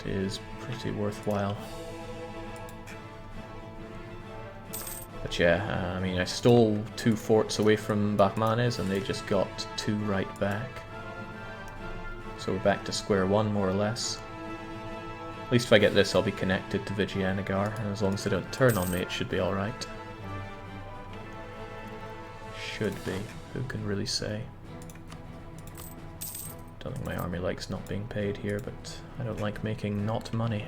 that is pretty worthwhile. But yeah, I mean, I stole 2 forts away from Bahmanes and they just got 2 right back. So we're back to square one, more or less. At least if I get this, I'll be connected to Vijayanagar, and as long as they don't turn on me, it should be alright. Should be. Who can really say? Don't think my army likes not being paid here, but I don't like making not money.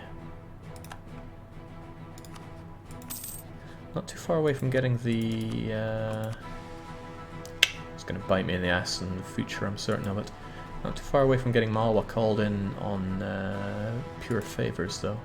Not too far away from getting the... It's going to bite me in the ass in the future, I'm certain of it. Not too far away from getting Malwa called in on pure favours, though.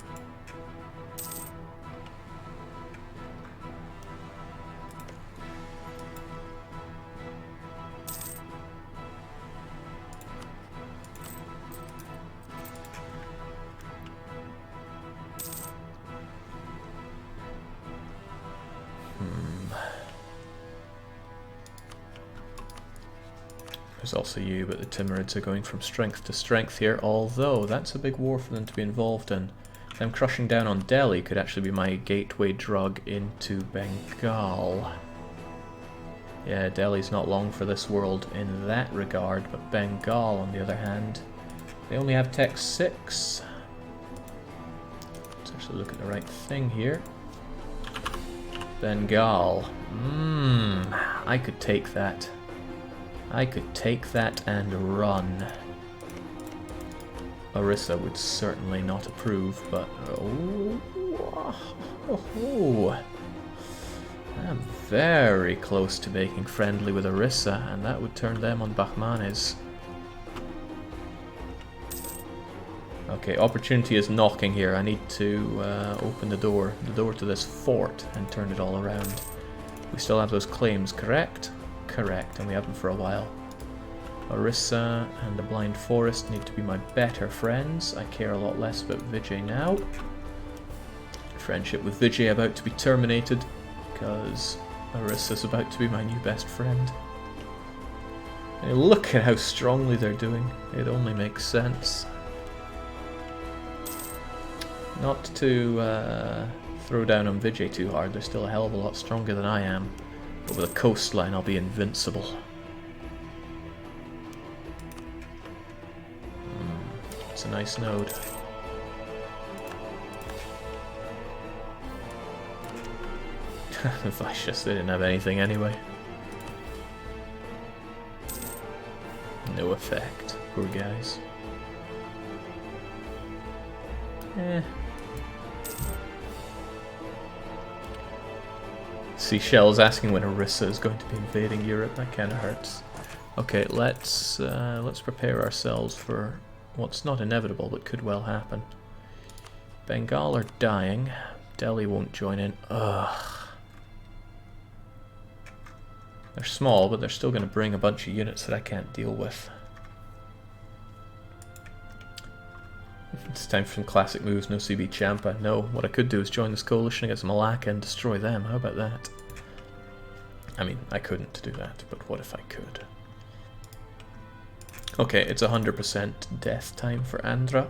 There's also you, but the Timurids are going from strength to strength here, although that's a big war for them to be involved in. Them crushing down on Delhi could actually be my gateway drug into Bengal. Yeah, Delhi's not long for this world in that regard, but Bengal, on the other hand, they only have Tech 6. Let's actually look at the right thing here. Bengal. I could take that. I could take that and run. Orissa would certainly not approve, but I'm very close to making friendly with Orissa, and that would turn them on Bahmanes. Okay, opportunity is knocking here. I need to open the door to this fort and turn it all around. We still have those claims, correct? Correct, and we have them for a while. Orissa and the Blind Forest need to be my better friends. I care a lot less about Vijay now. Friendship with Vijay about to be terminated because Orissa's about to be my new best friend. And look at how strongly they're doing. It only makes sense. Not to throw down on Vijay too hard. They're still a hell of a lot stronger than I am. But with a coastline, I'll be invincible. It's a nice node. The Vaishyas, they didn't have anything anyway. No effect. Poor guys. Seashell's asking when Orissa is going to be invading Europe. That kind of hurts. Okay, let's prepare ourselves for what's not inevitable but could well happen. Bengal are dying. Delhi won't join in. Ugh. They're small, but they're still going to bring a bunch of units that I can't deal with. It's time for some classic moves. No CB Champa. No, what I could do is join this coalition against Malacca and destroy them. How about that? I mean, I couldn't do that, but what if I could? Okay, it's 100% death time for Andhra.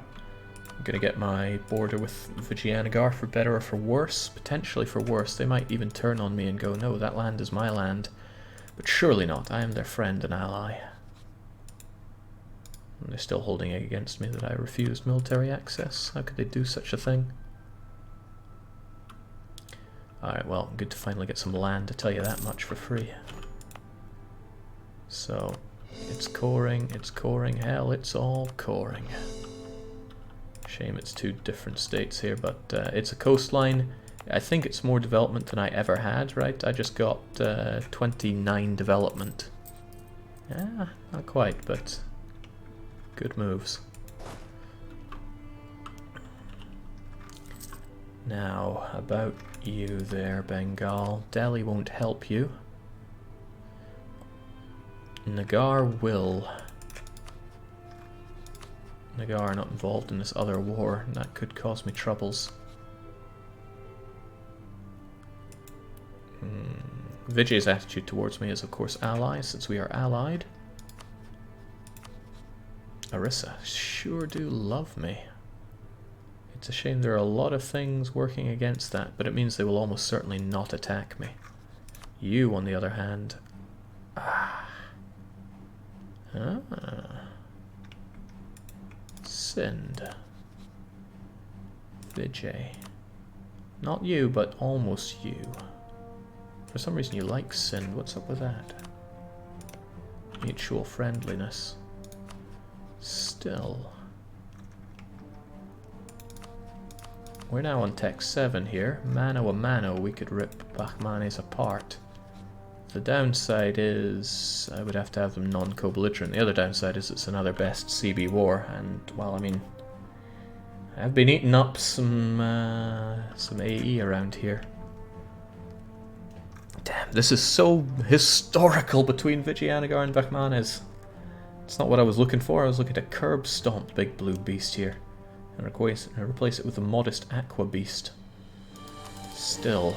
I'm going to get my border with Vijayanagar for better or for worse. Potentially for worse. They might even turn on me and go, no, that land is my land. But surely not. I am their friend and ally. And they're still holding it against me that I refused military access. How could they do such a thing? Alright, well, good to finally get some land, to tell you that much, for free. So, it's coring, hell, it's all coring. Shame it's 2 different states here, but it's a coastline. I think it's more development than I ever had, right? I just got 29 development. Yeah, not quite, but good moves. Now, about you there, Bengal. Delhi won't help you. Nagar will. Nagar not involved in this other war, and that could cause me troubles. Vijay's attitude towards me is, of course, allies, since we are allied. Orissa sure do love me. It's a shame there are a lot of things working against that, but it means they will almost certainly not attack me. You, on the other hand... Sind. Vijay. Not you, but almost you. For some reason you like Sind. What's up with that? Mutual friendliness. Still. We're now on Tech 7 here. Mano a mano, we could rip Bahmanis apart. The downside is I would have to have them non-co-belligerent. The other downside is it's another best CB war, and, well, I mean, I've been eating up some AE around here. Damn, this is so historical between Vijayanagar and Bahmanis. It's not what I was looking for. I was looking to curb stomp Big Blue Beast here and replace it with a modest Aqua Beast. Still,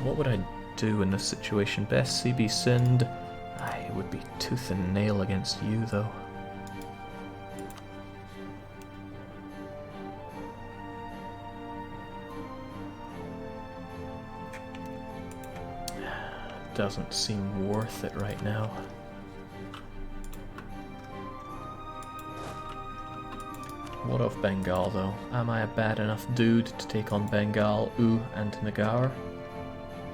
what would I do in this situation? Best CB Sind. It would be tooth and nail against you, though. Doesn't seem worth it right now. What of Bengal, though? Am I a bad enough dude to take on Bengal, and Nagar?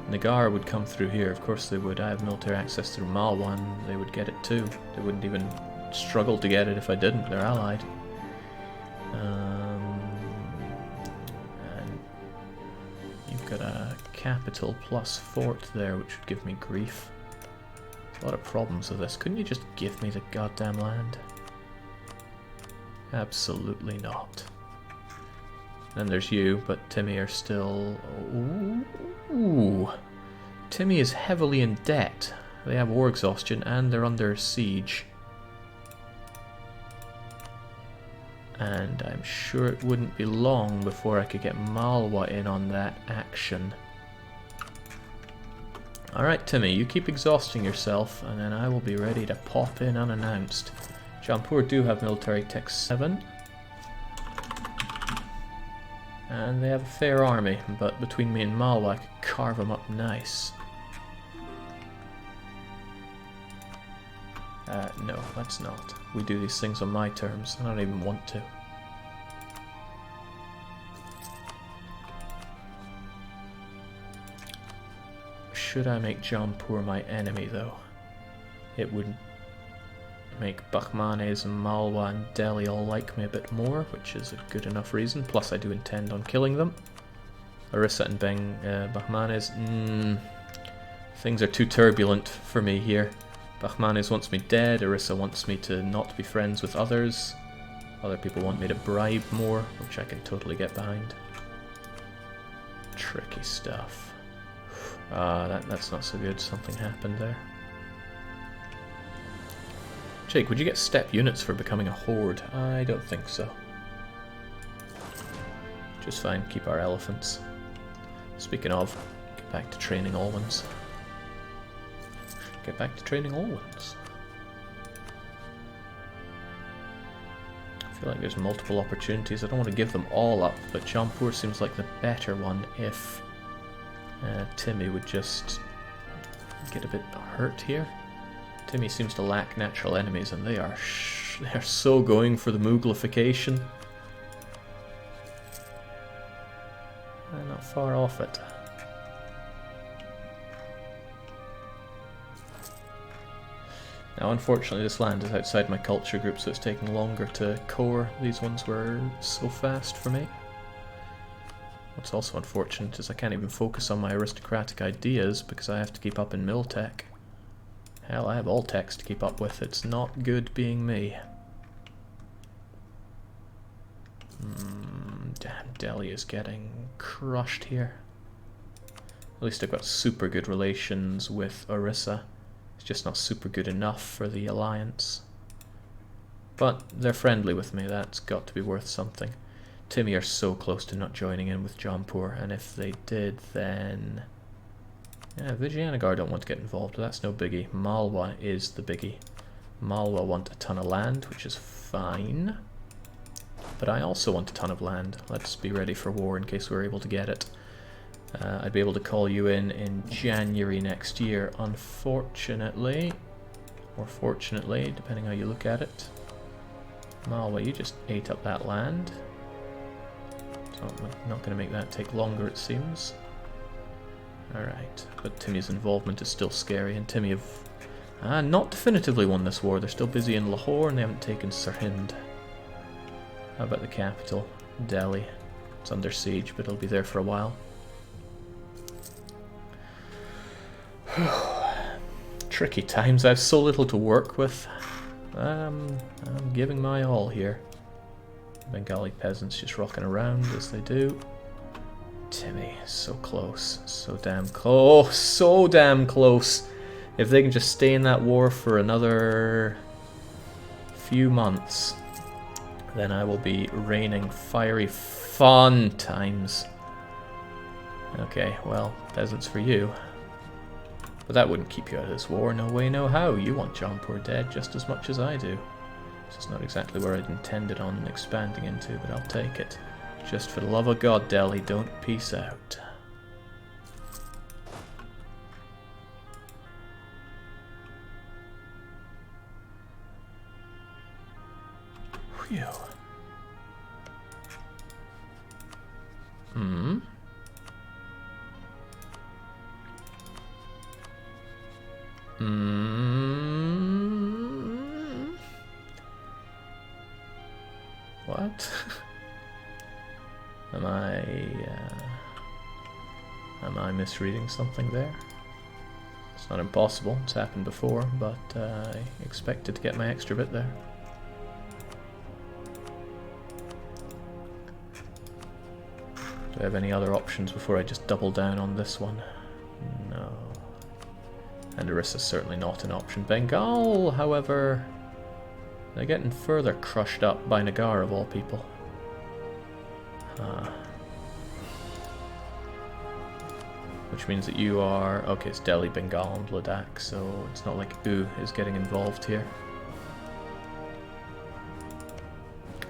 Nagar would come through here, of course they would. I have military access through Malwa, and they would get it too. They wouldn't even struggle to get it if I didn't, they're allied. And you've got a capital plus fort there, which would give me grief. A lot of problems with this. Couldn't you just give me the goddamn land? Absolutely not. Then there's you, but Timmy are still... Ooh. Timmy is heavily in debt. They have war exhaustion and they're under siege. And I'm sure it wouldn't be long before I could get Malwa in on that action. Alright Timmy, you keep exhausting yourself and then I will be ready to pop in unannounced. Jaunpur do have military tech 7. And they have a fair army, but between me and Malwa I could carve them up nice. No, let's not. We do these things on my terms. I don't even want to. Should I make Jaunpur my enemy, though? It would make Bahmanis and Malwa and Delhi all like me a bit more, which is a good enough reason. Plus I do intend on killing them. Orissa and Bahmanis, things are too turbulent for me here. Bahmanis wants me dead, Orissa wants me to not be friends with others. Other people want me to bribe more, which I can totally get behind. Tricky stuff. That's not so good, something happened there. Jake, would you get step units for becoming a horde? I don't think so. Just fine, keep our elephants. Speaking of, get back to training Alwins. Get back to training Alwins. I feel like there's multiple opportunities. I don't want to give them all up, but Jaunpur seems like the better one if Timmy would just get a bit hurt here. Timmy seems to lack natural enemies, and they are so going for the Mughalification. They're not far off it. Now, unfortunately, this land is outside my culture group, so it's taking longer to core. These ones were so fast for me. What's also unfortunate is I can't even focus on my aristocratic ideas because I have to keep up in Miltech. Hell, I have all techs to keep up with. It's not good being me. Damn, Delhi is getting crushed here. At least I've got super good relations with Orissa. It's just not super good enough for the alliance. But they're friendly with me, that's got to be worth something. Timmy are so close to not joining in with Jaunpur, and if they did, then... yeah, Vijayanagar don't want to get involved, that's no biggie. Malwa is the biggie. Malwa want a ton of land, which is fine. but I also want a ton of land. Let's be ready for war in case we're able to get it. I'd be able to call you in January next year, unfortunately. Or fortunately, depending how you look at it. Malwa, you just ate up that land. So I'm not going to make that take longer, it seems. Alright, but Timmy's involvement is still scary, and Timmy have not definitively won this war. They're still busy in Lahore, and they haven't taken Sirhind. How about the capital, Delhi? It's under siege, but it'll be there for a while. Tricky times. I have so little to work with. I'm giving my all here. Bengali peasants just rocking around as they do. Timmy, so close. So damn close. So damn close. If they can just stay in that war for another few months, then I will be reigning fiery fun times. Okay, well, peasants for you. But that wouldn't keep you out of this war, no way, no how. You want Jaunpur dead just as much as I do. This is not exactly where I'd intended on expanding into, but I'll take it. Just for the love of God, Delhi, don't peace out. Phew. Hmm. What? Am I misreading something there? It's not impossible, it's happened before, but I expected to get my extra bit there. Do I have any other options before I just double down on this one? No. And Orissa's certainly not an option. Bengal, however, they're getting further crushed up by Nagar of all people. Which means that you are... Okay, it's Delhi, Bengal, and Ladakh, so it's not like U is getting involved here.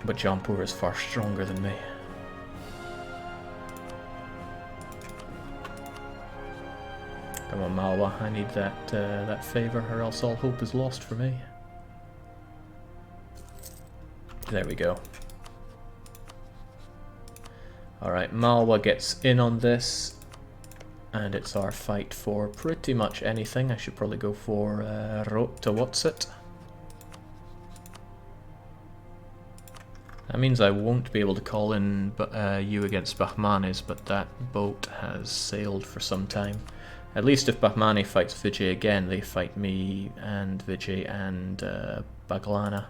But Jaunpur is far stronger than me. Come on, Malwa, I need that favour, or else all hope is lost for me. There we go. Alright, Malwa gets in on this, and it's our fight for pretty much anything. I should probably go for Rota Whatsit. That means I won't be able to call in you against Bahmanis, but that boat has sailed for some time. At least if Bahmani fights Vijay again, they fight me and Vijay and Baglana.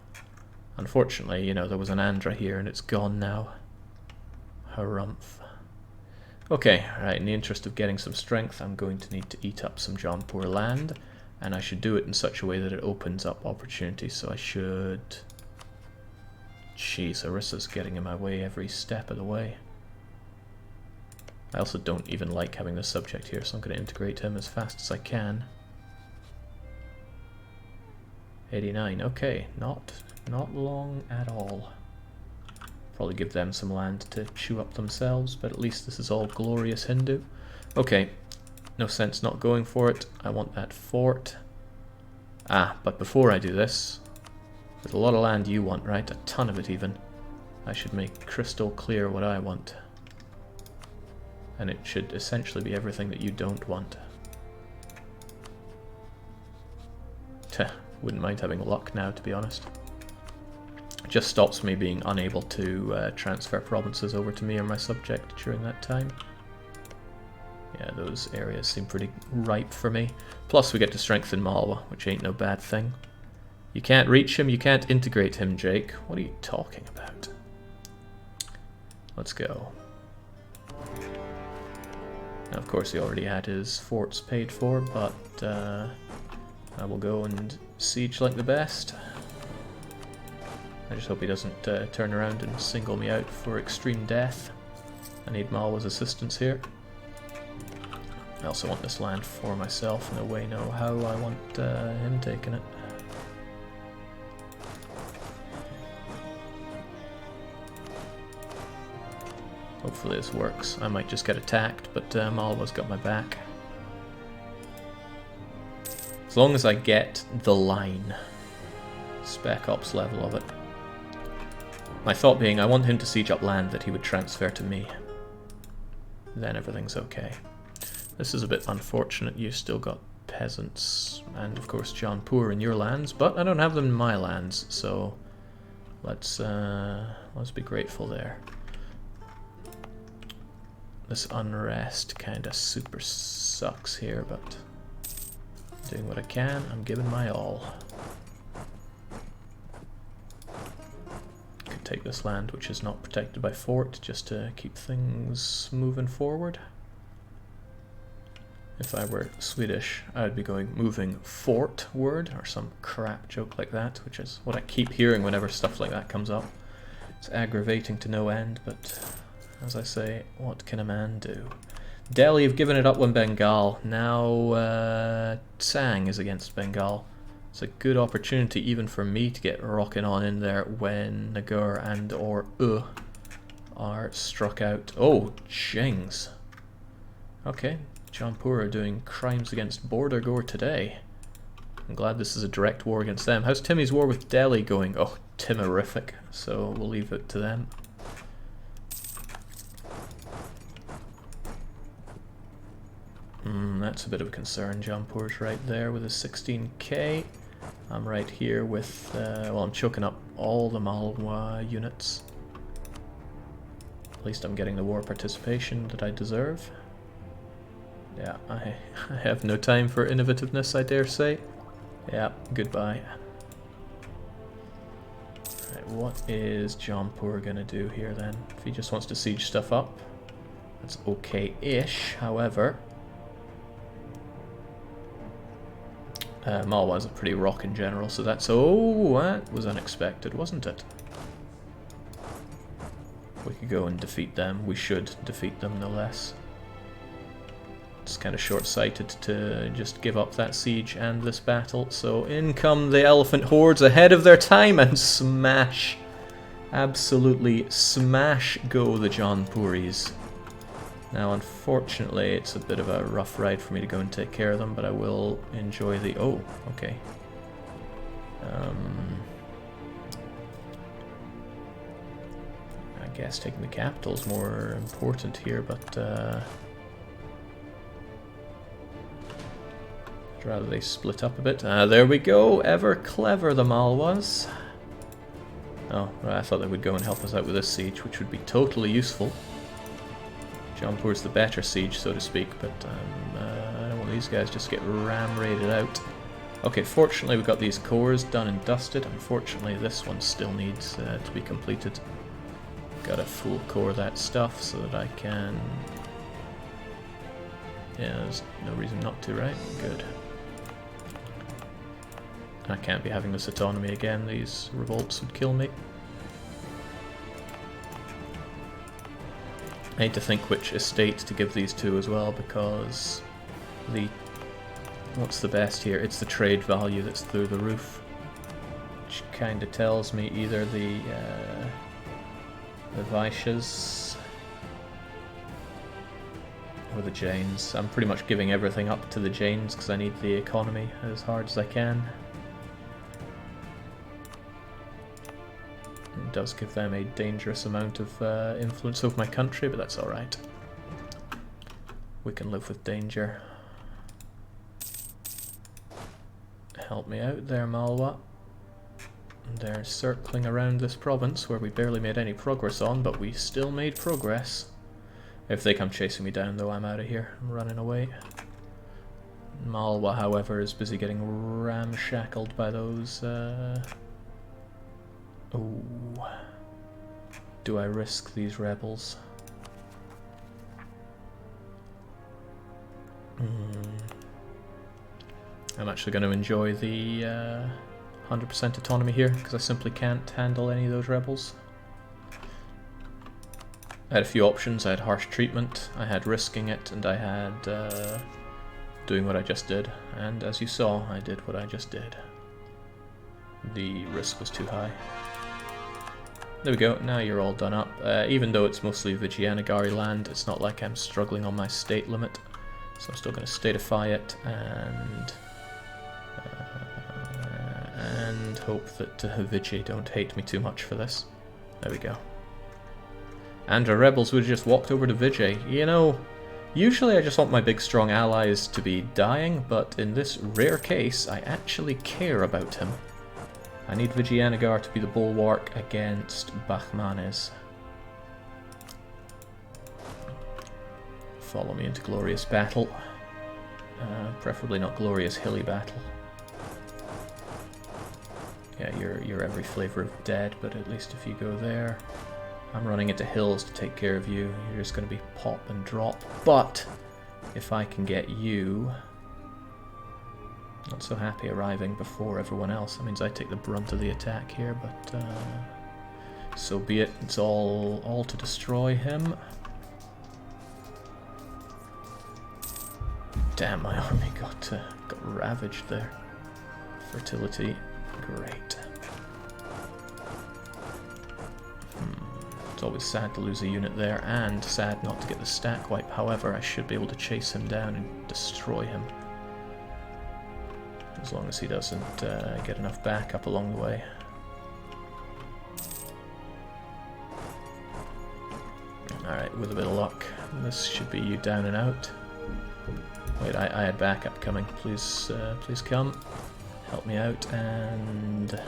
Unfortunately, you know, there was an Andhra here and it's gone now. Harumph. Okay, right, in the interest of getting some strength, I'm going to need to eat up some Jaunpur land, and I should do it in such a way that it opens up opportunities, so I should... Jeez, Orissa's getting in my way every step of the way. I also don't even like having this subject here, so I'm going to integrate him as fast as I can. 89, okay, not long at all. Probably give them some land to chew up themselves, but at least this is all glorious Hindu. Okay, no sense not going for it. I want that fort. Ah, but before I do this, there's a lot of land you want, right? A ton of it even. I should make crystal clear what I want. And it should essentially be everything that you don't want. Wouldn't mind having luck now, to be honest. It just stops me being unable to transfer provinces over to me or my subject during that time. Yeah, those areas seem pretty ripe for me. Plus we get to strengthen Malwa, which ain't no bad thing. You can't reach him, you can't integrate him, Jake. What are you talking about? Let's go. Now, of course, he already had his forts paid for, but I will go and siege like the best. I just hope he doesn't turn around and single me out for extreme death. I need Malwa's assistance here. I also want this land for myself, no way, no how. I want him taking it. Hopefully this works. I might just get attacked, but Malwa's got my back. As long as I get the line. Spec Ops level of it. My thought being, I want him to siege up land that he would transfer to me. Then everything's okay. This is a bit unfortunate. You've still got peasants and of course Jaunpur in your lands, but I don't have them in my lands, so let's be grateful there. This unrest kinda super sucks here, but doing what I can, I'm giving my all. Could take this land which is not protected by fort just to keep things moving forward. If I were Swedish, I would be going moving fortward or some crap joke like that, which is what I keep hearing whenever stuff like that comes up. It's aggravating to no end, but as I say, what can a man do? Delhi have given it up when Bengal. Now Tsang is against Bengal. It's a good opportunity even for me to get rocking on in there when Nagar and or are struck out. Oh, jings. Okay. Jaunpur are doing crimes against Border Gore today. I'm glad this is a direct war against them. How's Timmy's war with Delhi going? Oh, Timmerific. So we'll leave it to them. That's a bit of a concern. Jaunpur's right there with his 16k. I'm right here with, well, I'm choking up all the Malwa units. At least I'm getting the war participation that I deserve. Yeah, I have no time for innovativeness, I dare say. Yeah, goodbye. Right, what is Jaunpur gonna do here then? If he just wants to siege stuff up, that's okay-ish. However, Malwa's a pretty rockin' general, so that's... Oh, that was unexpected, wasn't it? We could go and defeat them. We should defeat them, no less. It's kind of short-sighted to just give up that siege and this battle, so in come the Elephant Hordes ahead of their time and smash, absolutely smash go the Jaunpuris. Now unfortunately it's a bit of a rough ride for me to go and take care of them, but I will enjoy the... Oh, okay. I guess taking the capital is more important here, but rather they split up a bit. There we go, ever clever the Malwas. Oh, I thought they would go and help us out with this siege, which would be totally useful. Jaunpur's the better siege, so to speak, but I don't want these guys just get ram-raided out. Okay, fortunately we've got these cores done and dusted. Unfortunately this one still needs to be completed. Gotta full core that stuff so that I can... Yeah, there's no reason not to, right? Good. I can't be having this autonomy again, these revolts would kill me. I need to think which estate to give these to as well, because the... What's the best here? It's the trade value that's through the roof. Which kinda tells me either the Vaishyas or the Jains. I'm pretty much giving everything up to the Jains because I need the economy as hard as I can. It does give them a dangerous amount of influence over my country, but that's alright. We can live with danger. Help me out there, Malwa. They're circling around this province where we barely made any progress on, but we still made progress. If they come chasing me down though, I'm out of here. I'm running away. Malwa, however, is busy getting ramshackled by those... Oh, do I risk these rebels? I'm actually going to enjoy the 100% autonomy here because I simply can't handle any of those rebels. I had a few options. I had harsh treatment, I had risking it, and I had doing what I just did. And as you saw, I did what I just did. The risk was too high. There we go, now you're all done up. Even though it's mostly Vijayanagari land, it's not like I'm struggling on my state limit. So I'm still going to statify it and hope that Vijay don't hate me too much for this. There we go. And our rebels would have just walked over to Vijay. You know, usually I just want my big strong allies to be dying, but in this rare case, I actually care about him. I need Vijayanagar to be the bulwark against Bahmanes. Follow me into glorious battle. Preferably not glorious hilly battle. Yeah, you're every flavor of dead, but at least if you go there... I'm running into hills to take care of you. You're just going to be pop and drop. But if I can get you... Not so happy arriving before everyone else. That means I take the brunt of the attack here, but so be it. It's all to destroy him. Damn, my army got ravaged there. Fertility, great. It's always sad to lose a unit there, and sad not to get the stack wipe. However, I should be able to chase him down and destroy him. As long as he doesn't get enough backup along the way. Alright, with a bit of luck, this should be you down and out. Wait, I had backup coming. Please, please come. Help me out, and...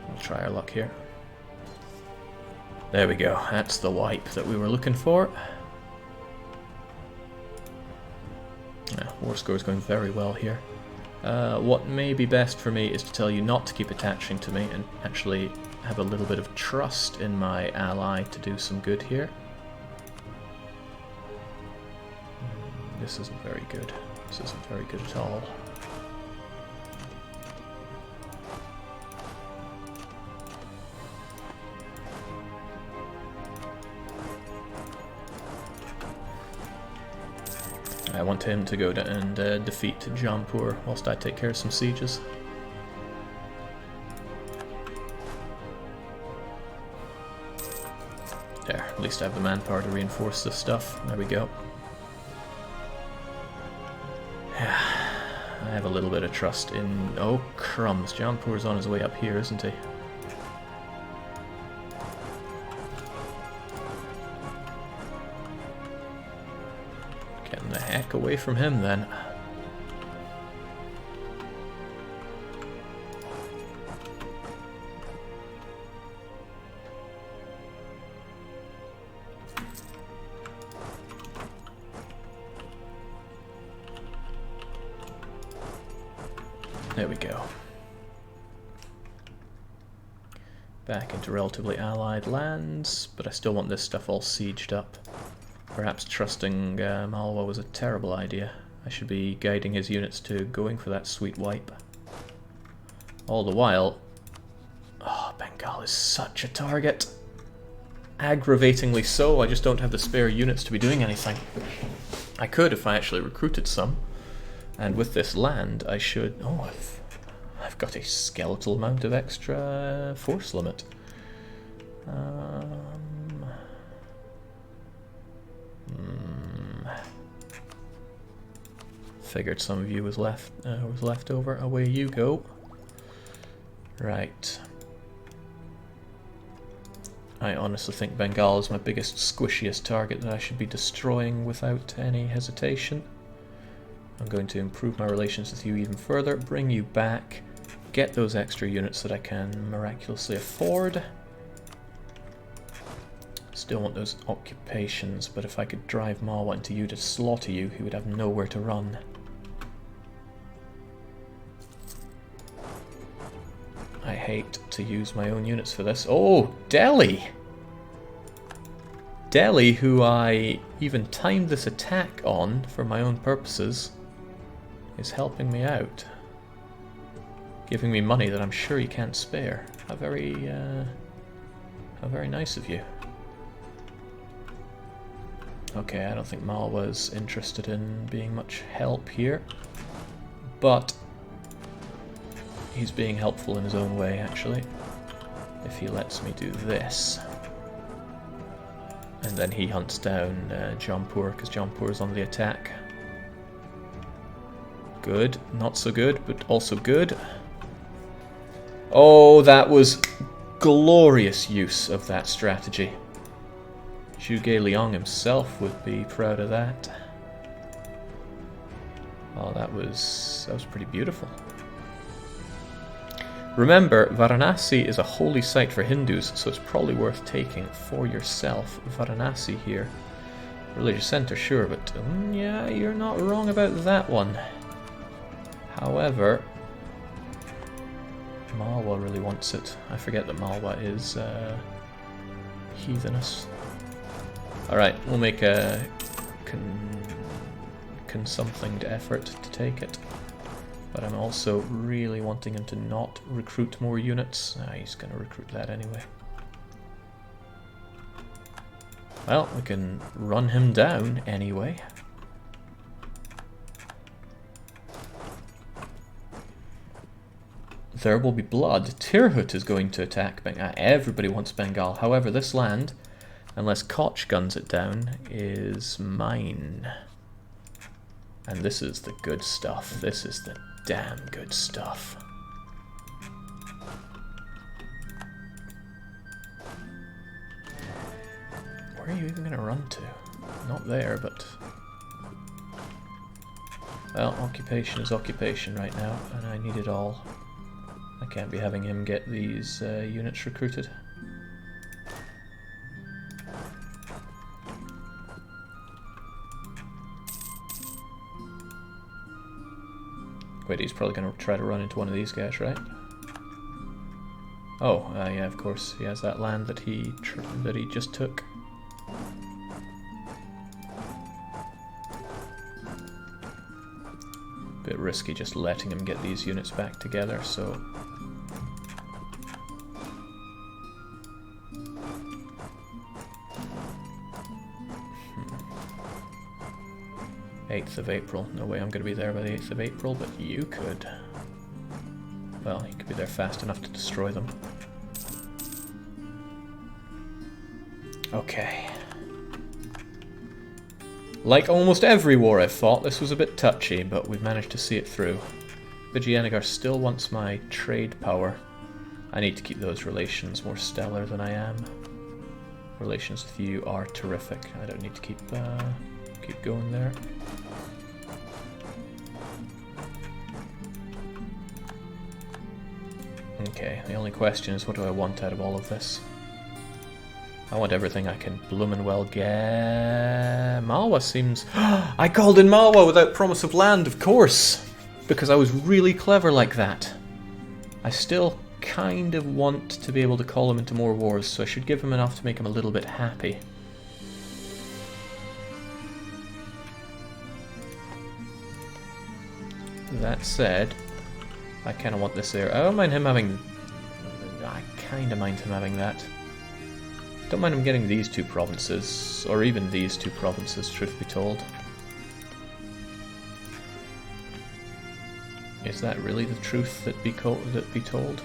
We'll try our luck here. There we go, that's the wipe that we were looking for. Yeah, war score is going very well here. What may be best for me is to tell you not to keep attaching to me and actually have a little bit of trust in my ally to do some good here. This isn't very good. This isn't very good at all. I want him to go down and defeat Jaunpur whilst I take care of some sieges. There, at least I have the manpower to reinforce this stuff. There we go. I have a little bit of trust in... Oh, crumbs. Jaunpur's on his way up here, isn't he? Getting the heck away from him, then. There we go. Back into relatively allied lands, but I still want this stuff all sieged up. Perhaps trusting Malwa was a terrible idea. I should be guiding his units to going for that sweet wipe. All the while... Oh, Bengal is such a target. Aggravatingly so, I just don't have the spare units to be doing anything. I could if I actually recruited some. And with this land, I should... Oh, I've got a skeletal amount of extra force limit. Figured some of you was left over. Away you go. Right. I honestly think Bengal is my biggest, squishiest target that I should be destroying without any hesitation. I'm going to improve my relations with you even further, bring you back, get those extra units that I can miraculously afford. Still want those occupations, but if I could drive Malwa into you to slaughter you, he would have nowhere to run. I hate to use my own units for this. Oh, Delhi! Delhi, who I even timed this attack on for my own purposes, is helping me out. Giving me money that I'm sure you can't spare. How very nice of you. Okay, I don't think Malwa's interested in being much help here, but he's being helpful in his own way, actually, if he lets me do this. And then he hunts down Jaunpur, because Jaunpur is on the attack. Good, not so good, but also good. Oh, that was glorious use of that strategy. Zhuge Liang himself would be proud of that. Oh, that was pretty beautiful. Remember, Varanasi is a holy site for Hindus, so it's probably worth taking for yourself. Varanasi here. Religious center, sure, but yeah, you're not wrong about that one. However, Malwa really wants it. I forget that Malwa is heathenous. Alright, we'll make a something effort to take it. But I'm also really wanting him to not recruit more units. He's going to recruit that anyway. Well, we can run him down anyway. There will be blood. Tirhut is going to attack Bengal. Everybody wants Bengal. However, this land, unless Koch guns it down, is mine. And this is the good stuff. This is the damn good stuff. Where are you even going to run to? Not there, but... Well, occupation is occupation right now, and I need it all. I can't be having him get these units recruited. Wait, he's probably going to try to run into one of these guys, right? Oh, yeah, of course. He has that land that he just took. Bit risky just letting him get these units back together, so... 8th of April. No way I'm going to be there by the 8th of April, but you could. Well, you could be there fast enough to destroy them. Okay. Like almost every war I've fought, this was a bit touchy, but we've managed to see it through. Vijayanagara still wants my trade power. I need to keep those relations more stellar than I am. Relations with you are terrific. I don't need to keep going there. Okay, the only question is what do I want out of all of this? I want everything I can bloomin' well get. Malwa seems... I called in Malwa without promise of land, of course! Because I was really clever like that. I still kind of want to be able to call him into more wars, so I should give him enough to make him a little bit happy. That said, I kind of want this area. I don't mind him having... I kind of mind him having that. Don't mind him getting these two provinces, or even these two provinces, truth be told. Is that really the truth that be told?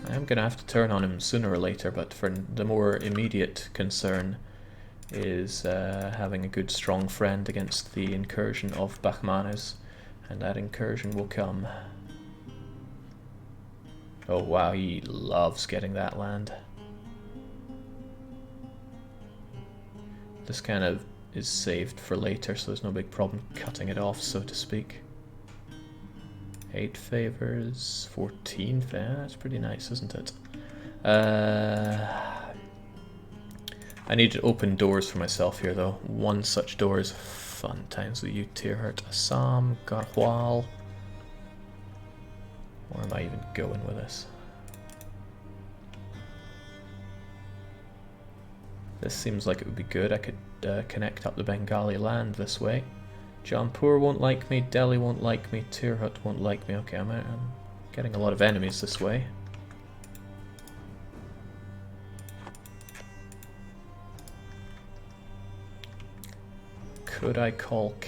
I am going to have to turn on him sooner or later, but for the more immediate concern is having a good strong friend against the incursion of Bahmanis, and that incursion will come. Oh wow, he loves getting that land. This kind of is saved for later, so there's no big problem cutting it off, so to speak. 8 favors, 14 favors, that's pretty nice, isn't it? I need to open doors for myself here though. One such door is fun times with you, Tirhut, Assam, Garhwal. Where am I even going with this? This seems like it would be good. I could connect up the Bengali land this way. Jaunpur won't like me, Delhi won't like me, Tirhut won't like me. Okay, I'm getting a lot of enemies this way. Could I call